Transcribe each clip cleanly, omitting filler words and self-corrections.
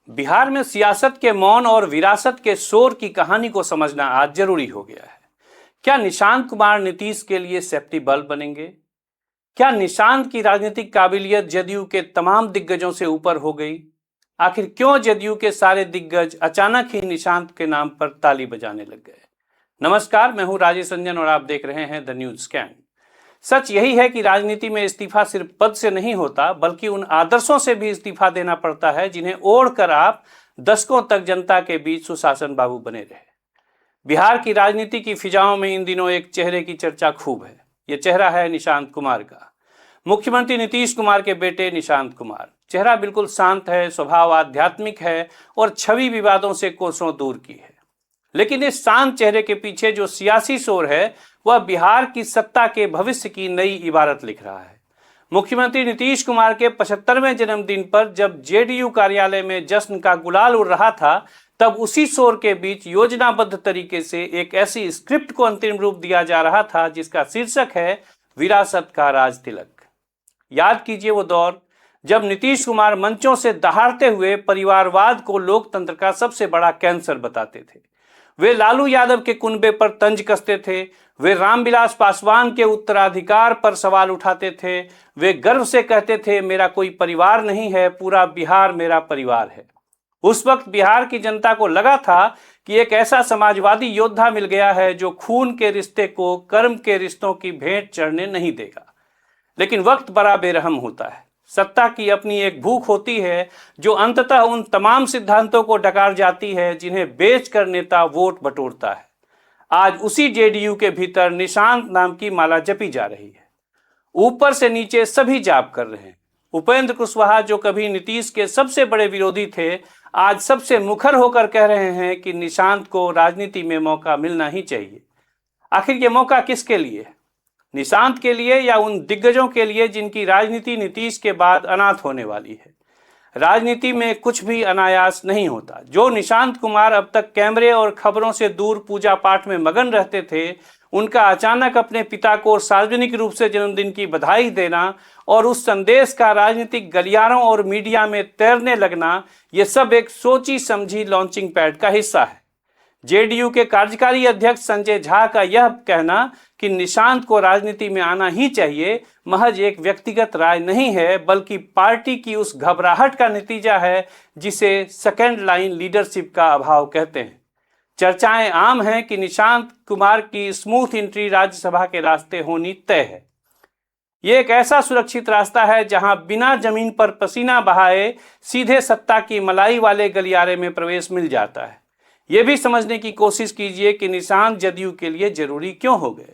बिहार में सियासत के मौन और विरासत के शोर की कहानी को समझना आज जरूरी हो गया है। क्या निशांत कुमार नीतीश के लिए सेफ्टी बल्ब बनेंगे? क्या निशांत की राजनीतिक काबिलियत जदयू के तमाम दिग्गजों से ऊपर हो गई? आखिर क्यों जदयू के सारे दिग्गज अचानक ही निशांत के नाम पर ताली बजाने लग गए? नमस्कार, मैं हूं राजेश रंजन और आप देख रहे हैं द न्यूज स्कैन। सच यही है कि राजनीति में इस्तीफा सिर्फ पद से नहीं होता, बल्कि उन आदर्शों से भी इस्तीफा देना पड़ता है जिन्हें ओढ़कर आप दशकों तक जनता के बीच सुशासन बाबू बने रहे। बिहार की राजनीति की फिजाओं में इन दिनों एक चेहरे की चर्चा खूब है। ये चेहरा है निशांत कुमार का। मुख्यमंत्री नीतीश कुमार के बेटे निशांत कुमार। चेहरा बिल्कुल शांत है, स्वभाव आध्यात्मिक है और छवि विवादों से कोसों दूर की है। लेकिन इस शांत चेहरे के पीछे जो सियासी शोर है वह बिहार की सत्ता के भविष्य की नई इबारत लिख रहा है। मुख्यमंत्री नीतीश कुमार के 75वें जन्मदिन पर जब जेडीयू कार्यालय में जश्न का गुलाल उड़ रहा था, तब उसी शोर के बीच योजनाबद्ध तरीके से एक ऐसी स्क्रिप्ट को अंतिम रूप दिया जा रहा था जिसका शीर्षक है विरासत का राज तिलक। याद कीजिए वो दौर जब नीतीश कुमार मंचों से दहाड़ते हुए परिवारवाद को लोकतंत्र का सबसे बड़ा कैंसर बताते थे। वे लालू यादव के कुनबे पर तंज कसते थे, वे रामविलास पासवान के उत्तराधिकार पर सवाल उठाते थे, वे गर्व से कहते थे मेरा कोई परिवार नहीं है, पूरा बिहार मेरा परिवार है। उस वक्त बिहार की जनता को लगा था कि एक ऐसा समाजवादी योद्धा मिल गया है जो खून के रिश्ते को कर्म के रिश्तों की भेंट चढ़ने नहीं देगा। लेकिन वक्त बड़ा बेरहम होता है। सत्ता की अपनी एक भूख होती है जो अंततः उन तमाम सिद्धांतों को डकार जाती है जिन्हें बेचकर नेता वोट बटोरता है। आज उसी जेडीयू के भीतर निशांत नाम की माला जपी जा रही है। ऊपर से नीचे सभी जाप कर रहे हैं। उपेंद्र कुशवाहा, जो कभी नीतीश के सबसे बड़े विरोधी थे, आज सबसे मुखर होकर कह रहे हैं कि निशांत को राजनीति में मौका मिलना ही चाहिए। आखिर ये मौका किसके लिए? निशांत के लिए या उन दिग्गजों के लिए जिनकी राजनीति नीतीश के बाद अनाथ होने वाली है? राजनीति में कुछ भी अनायास नहीं होता। जो निशांत कुमार अब तक कैमरे और खबरों से दूर पूजा पाठ में मगन रहते थे, उनका अचानक अपने पिता को सार्वजनिक रूप से जन्मदिन की बधाई देना और उस संदेश का राजनीतिक गलियारों और मीडिया में तैरने लगना, ये सब एक सोची समझी लॉन्चिंग पैड का हिस्सा है। जेडीयू के कार्यकारी अध्यक्ष संजय झा का यह कहना कि निशांत को राजनीति में आना ही चाहिए महज एक व्यक्तिगत राय नहीं है, बल्कि पार्टी की उस घबराहट का नतीजा है जिसे सेकेंड लाइन लीडरशिप का अभाव कहते हैं। चर्चाएं आम हैं कि निशांत कुमार की स्मूथ एंट्री राज्यसभा के रास्ते होनी तय है। ये एक ऐसा सुरक्षित रास्ता है जहां बिना जमीन पर पसीना बहाए सीधे सत्ता की मलाई वाले गलियारे में प्रवेश मिल जाता है। ये भी समझने की कोशिश कीजिए कि निशांत जदयू के लिए जरूरी क्यों हो गए।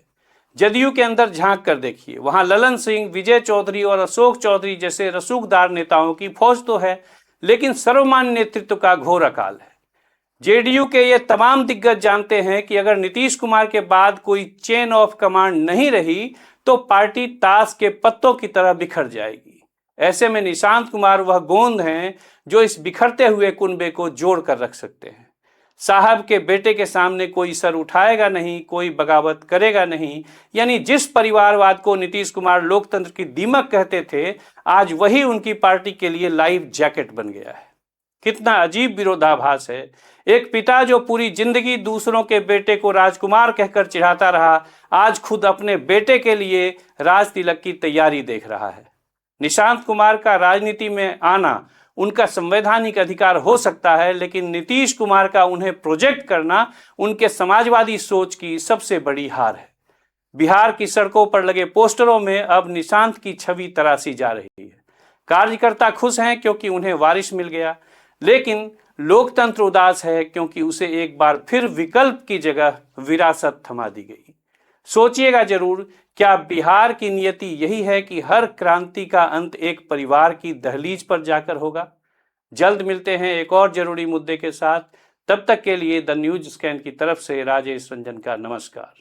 जदयू के अंदर झांक कर देखिए, वहां ललन सिंह, विजय चौधरी और अशोक चौधरी जैसे रसूखदार नेताओं की फौज तो है, लेकिन सर्वमान्य नेतृत्व का घोर अकाल है। जेडीयू के ये तमाम दिग्गज जानते हैं कि अगर नीतीश कुमार के बाद कोई चेन ऑफ कमांड नहीं रही तो पार्टी ताश के पत्तों की तरह बिखर जाएगी। ऐसे में निशांत कुमार वह गोंद हैं जो इस बिखरते हुए कुनबे को जोड़ कर रख सकते हैं। साहब के बेटे के सामने कोई सर उठाएगा नहीं, कोई बगावत करेगा नहीं, यानी जिस परिवारवाद को नीतीश कुमार लोकतंत्र की दीमक कहते थे, आज वही उनकी पार्टी के लिए लाइफ जैकेट बन गया है। कितना अजीब विरोधाभास है। एक पिता जो पूरी जिंदगी दूसरों के बेटे को राजकुमार कहकर चिढ़ाता रहा, आज खुद अपने बेटे के लिए राज तिलक की तैयारी देख रहा है। निशांत कुमार का राजनीति में आना उनका संवैधानिक अधिकार हो सकता है, लेकिन नीतीश कुमार का उन्हें प्रोजेक्ट करना उनके समाजवादी सोच की सबसे बड़ी हार है। बिहार की सड़कों पर लगे पोस्टरों में अब निशांत की छवि तराशी जा रही है। कार्यकर्ता खुश हैं क्योंकि उन्हें वारिस मिल गया, लेकिन लोकतंत्र उदास है क्योंकि उसे एक बार फिर विकल्प की जगह विरासत थमा दी गई। सोचिएगा जरूर, क्या बिहार की नियति यही है कि हर क्रांति का अंत एक परिवार की दहलीज पर जाकर होगा? जल्द मिलते हैं एक और जरूरी मुद्दे के साथ। तब तक के लिए द न्यूज स्कैन की तरफ से राजेश रंजन का नमस्कार।